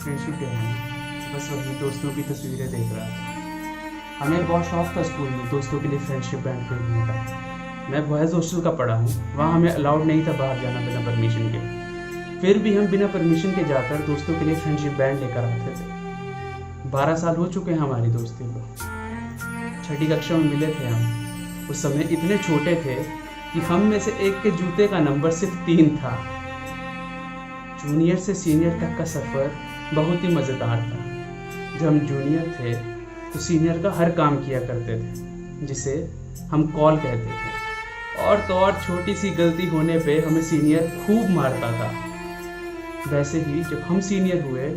Friendship day है ना, बस वही दोस्तों की तस्वीरें देख रहा था। हमें बहुत शौक था स्कूल में दोस्तों के लिए फ्रेंडशिप बैंड खरीदने का। मैं बॉयज़ हॉस्टल का पढ़ा हूँ, वहाँ हमें अलाउड नहीं था बाहर जाना बिना परमिशन के। फिर भी हम बिना परमिशन के जाकर दोस्तों के लिए फ्रेंडशिप बैंड लेकर आते थे। 12 साल हो चुके हैं हमारी दोस्ती को। 6ठी कक्षा में मिले थे हम। उस समय इतने छोटे थे कि हम में से एक के जूते का नंबर सिर्फ 3 था। जूनियर से सीनियर तक का सफ़र बहुत ही मज़ेदार था। जब हम जूनियर थे तो सीनियर का हर काम किया करते थे, जिसे हम कॉल कहते थे। और तो और छोटी सी गलती होने पे हमें सीनियर खूब मारता था। वैसे ही जब हम सीनियर हुए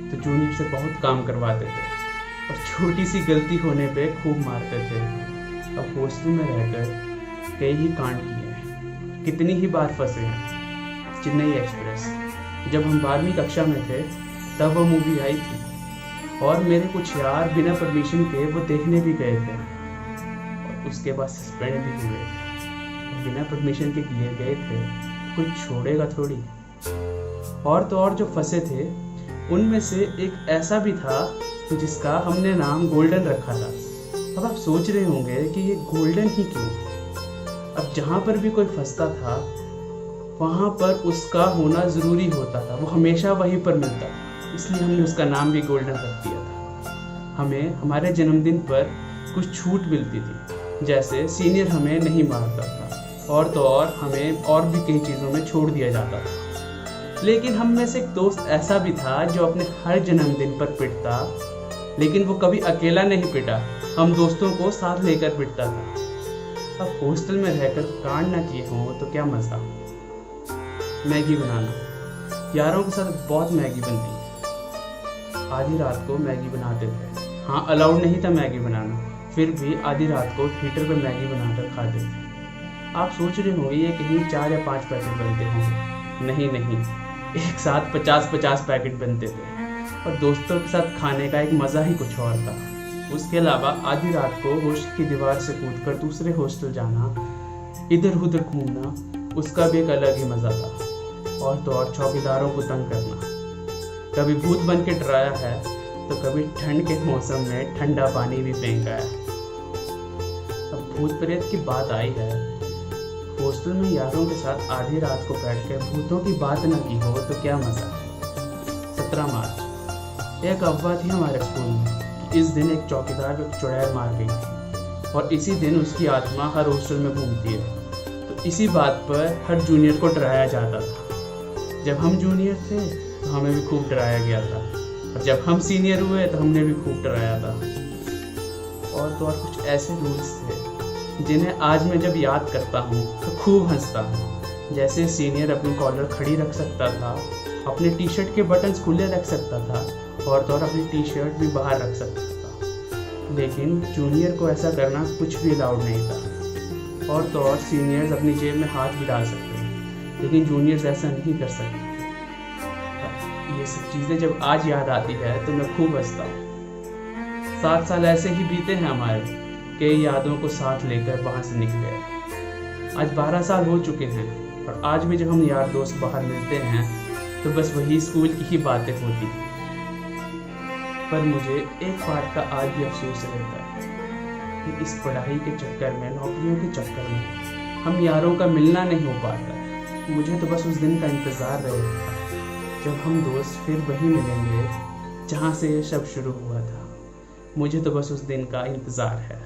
तो जूनियर से बहुत काम करवाते थे और छोटी सी गलती होने पे खूब मारते थे। अब हॉस्टल में रहकर कई ही कांड किए हैं, कितनी ही बार फंसे हैं। चेन्नई एक्सप्रेस, जब हम 12वीं कक्षा में थे तब वो मूवी आई थी और मेरे कुछ यार बिना परमिशन के वो देखने भी गए थे और उसके बाद सस्पेंड भी हुए थे। बिना परमिशन के किए गए थे, कोई छोड़ेगा थोड़ी। और तो और जो फंसे थे उनमें से एक ऐसा भी था जिसका हमने नाम गोल्डन रखा था। अब आप सोच रहे होंगे कि ये गोल्डन ही क्यों? अब जहाँ पर भी कोई फंसता था वहाँ पर उसका होना ज़रूरी होता था, वो हमेशा वहीं पर मिलता था, इसलिए हमने उसका नाम भी गोल्डन रख दिया था। हमें हमारे जन्मदिन पर कुछ छूट मिलती थी, जैसे सीनियर हमें नहीं मारता था और तो और हमें और भी कई चीज़ों में छोड़ दिया जाता था। लेकिन हम में से एक दोस्त ऐसा भी था जो अपने हर जन्मदिन पर पिटता, लेकिन वो कभी अकेला नहीं पिटा, हम दोस्तों को साथ लेकर पिटता था। अब हॉस्टल में रहकर कांड ना किए हों तो क्या मज़ा। मैगी बनाना, यारों के साथ बहुत मैगी बनती है। आधी रात को मैगी बनाते थे। हाँ, अलाउड नहीं था मैगी बनाना, फिर भी आधी रात को हीटर पर मैगी बनाकर खाते थे। आप सोच रहे होंगे ये कहीं 4 या 5 पैकेट बनते होंगे। नहीं, एक साथ 50-50 पैकेट बनते थे और दोस्तों के साथ खाने का एक मज़ा ही कुछ और था। उसके अलावा आधी रात को हॉस्टल की दीवार से कूदकर दूसरे हॉस्टल जाना, इधर उधर घूमना, उसका भी एक अलग ही मज़ा था। और तो और चौकीदारों को तंग करना, कभी भूत बन के डराया है तो कभी ठंड के मौसम में ठंडा पानी भी फेंका है। अब भूत प्रेत की बात आई है, हॉस्टल में यारों के साथ आधी रात को बैठकर भूतों की बात न की हो तो क्या मज़ा। 17 मार्च, एक अफवाह थी हमारे स्कूल में कि इस दिन एक चौकीदार को चुड़ैल मार गई थी और इसी दिन उसकी आत्मा हर हॉस्टल में घूमती है। तो इसी बात पर हर जूनियर को डराया जाता था। जब हम जूनियर थे तो हमें भी खूब डराया गया था और जब हम सीनियर हुए तो हमने भी खूब डराया था। और तो और कुछ ऐसे रूल्स थे जिन्हें आज मैं जब याद करता हूँ तो खूब हंसता हूँ। जैसे सीनियर अपनी कॉलर खड़ी रख सकता था, अपने टी शर्ट के बटन्स खुले रख सकता था और तो और अपनी टी शर्ट भी बाहर रख सकता था। लेकिन जूनियर को ऐसा करना कुछ भी अलाउड नहीं था। और तो और सीनियर्स अपनी जेब में हाथ भी डाल सकते थे, लेकिन जूनियर्स ऐसा नहीं कर सकते। ये सब चीज़ें जब आज याद आती है तो मैं खूब हंसता हूँ। 7 साल ऐसे ही बीते हैं हमारे, कई यादों को साथ लेकर वहाँ से निकले। आज 12 साल हो चुके हैं और आज भी जब हम यार दोस्त बाहर मिलते हैं तो बस वही स्कूल की ही बातें होती हैं। पर मुझे एक बात का आज भी अफसोस रहता है कि इस पढ़ाई के चक्कर में, नौकरियों के चक्कर में हम यारों का मिलना नहीं हो पाता। मुझे तो बस उस दिन का इंतज़ार रहेगा जब हम दोस्त फिर वहीं मिलेंगे जहाँ से ये सब शुरू हुआ था। मुझे तो बस उस दिन का इंतज़ार है।